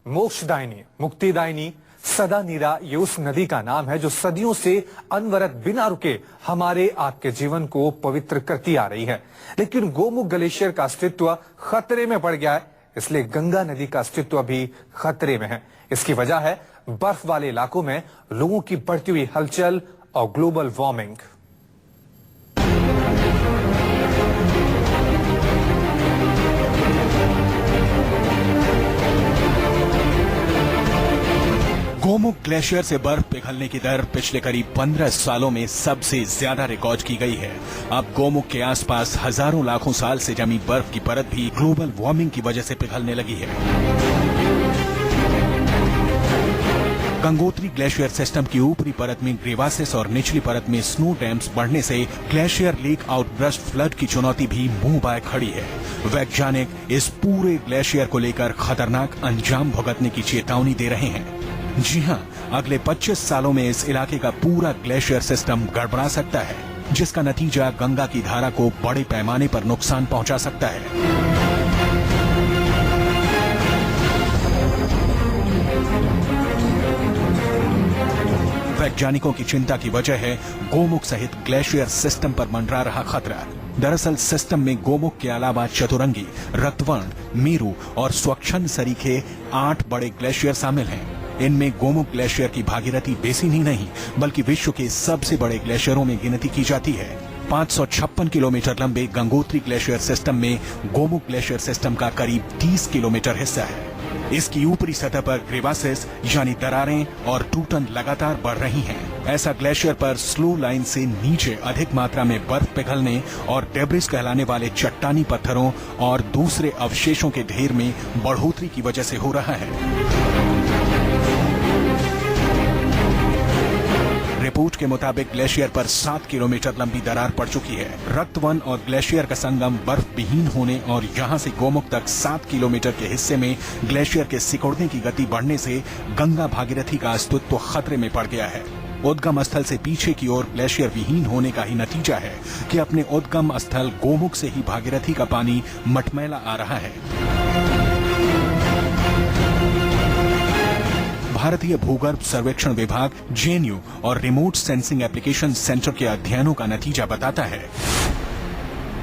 मोक्षदायिनी, मुक्तिदायिनी, सदा नीरा ये उस नदी का नाम है जो सदियों से अनवरत बिना रुके हमारे आपके जीवन को पवित्र करती आ रही है। लेकिन गोमुख ग्लेशियर का अस्तित्व खतरे में पड़ गया है, इसलिए गंगा नदी का अस्तित्व भी खतरे में है। इसकी वजह है बर्फ वाले इलाकों में लोगों की बढ़ती हुई हलचल और ग्लोबल वार्मिंग। गोमुख ग्लेशियर से बर्फ पिघलने की दर पिछले करीब 15 सालों में सबसे ज्यादा रिकॉर्ड की गई है। अब गोमुख के आसपास हजारों लाखों साल से जमी बर्फ की परत भी ग्लोबल वार्मिंग की वजह से पिघलने लगी है। गंगोत्री ग्लेशियर सिस्टम की ऊपरी परत में ग्रीवासिस और निचली परत में स्नो डैम्स बढ़ने से ग्लेशियर लेक आउटब्रस्ट फ्लड की चुनौती भी मुंह बाय खड़ी है। वैज्ञानिक इस पूरे ग्लेशियर को लेकर खतरनाक अंजाम भुगतने की चेतावनी दे रहे हैं। जी हां, अगले 25 सालों में इस इलाके का पूरा ग्लेशियर सिस्टम गड़बड़ा सकता है, जिसका नतीजा गंगा की धारा को बड़े पैमाने पर नुकसान पहुंचा सकता है। वैज्ञानिकों की चिंता की वजह है गोमुख सहित ग्लेशियर सिस्टम पर मंडरा रहा खतरा। दरअसल सिस्टम में गोमुख के अलावा चतुरंगी, रक्तवर्ण, मेरू और स्वच्छंद सरीखे 8 बड़े ग्लेशियर शामिल हैं। इनमें गोमुख ग्लेशियर की भागीरथी बेसिन ही नहीं बल्कि विश्व के सबसे बड़े ग्लेशियरों में गिनती की जाती है। 556 किलोमीटर लंबे गंगोत्री ग्लेशियर सिस्टम में गोमुख ग्लेशियर सिस्टम का करीब 30 किलोमीटर हिस्सा है। इसकी ऊपरी सतह पर क्रेवासिस यानी दरारें और टूटन लगातार बढ़ रही हैं। ऐसा ग्लेशियर पर स्लो लाइन से नीचे अधिक मात्रा में बर्फ पिघलने और डेब्रिस कहलाने वाले चट्टानी पत्थरों और दूसरे अवशेषों के ढेर में बढ़ोतरी की वजह से हो रहा है। रिपोर्ट के मुताबिक ग्लेशियर पर 7 किलोमीटर लंबी दरार पड़ चुकी है। रक्तवन और ग्लेशियर का संगम बर्फ विहीन होने और यहां से गोमुख तक 7 किलोमीटर के हिस्से में ग्लेशियर के सिकुड़ने की गति बढ़ने से गंगा भागीरथी का अस्तित्व खतरे में पड़ गया है। उद्गम स्थल से पीछे की ओर ग्लेशियर विहीन होने का ही नतीजा है कि अपने उद्गम स्थल गोमुख से ही भागीरथी का पानी मटमैला आ रहा है। भारतीय भूगर्भ सर्वेक्षण विभाग, जेएनयू और रिमोट सेंसिंग एप्लीकेशन सेंटर के अध्ययनों का नतीजा बताता है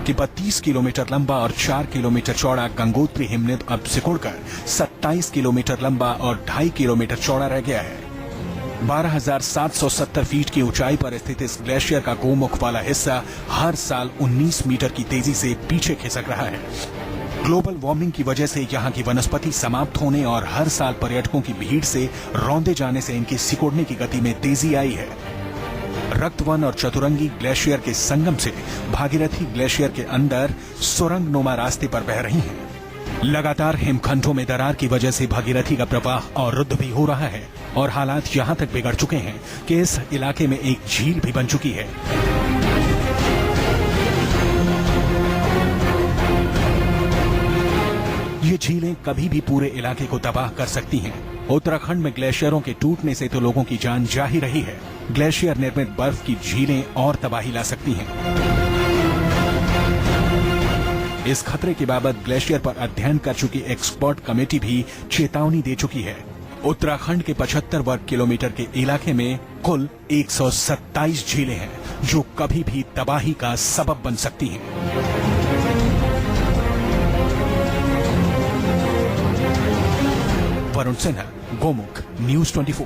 कि 32 किलोमीटर लंबा और 4 किलोमीटर चौड़ा गंगोत्री हिमनद अब सिकुड़कर 27 किलोमीटर लंबा और 2.5 किलोमीटर चौड़ा रह गया है। 12,770 फीट की ऊंचाई पर स्थित इस ग्लेशियर का गोमुख वाला हिस्सा हर साल 19 मीटर की तेजी से पीछे खिसक रहा है। ग्लोबल वार्मिंग की वजह से यहाँ की वनस्पति समाप्त होने और हर साल पर्यटकों की भीड़ से रौंदे जाने से इनकी सिकुड़ने की गति में तेजी आई है। रक्तवन और चतुरंगी ग्लेशियर के संगम से भागीरथी ग्लेशियर के अंदर सुरंगनुमा रास्ते पर बह रही हैं। लगातार हिमखंडों में दरार की वजह से भागीरथी का प्रवाह अवरुद्ध भी हो रहा है और हालात यहाँ तक बिगड़ चुके हैं कि इस इलाके में एक झील भी बन चुकी है। ये झीलें कभी भी पूरे इलाके को तबाह कर सकती हैं। उत्तराखंड में ग्लेशियरों के टूटने से तो लोगों की जान जा ही रही है, ग्लेशियर निर्मित बर्फ की झीलें और तबाही ला सकती हैं। इस खतरे की बाबत ग्लेशियर पर अध्ययन कर चुकी एक्सपर्ट कमेटी भी चेतावनी दे चुकी है। उत्तराखंड के 75 वर्ग किलोमीटर के इलाके में कुल 127 झीलें हैं जो कभी भी तबाही का सबब बन सकती हैं। वरुण सिन्हा, गोमुख, न्यूज़ 24।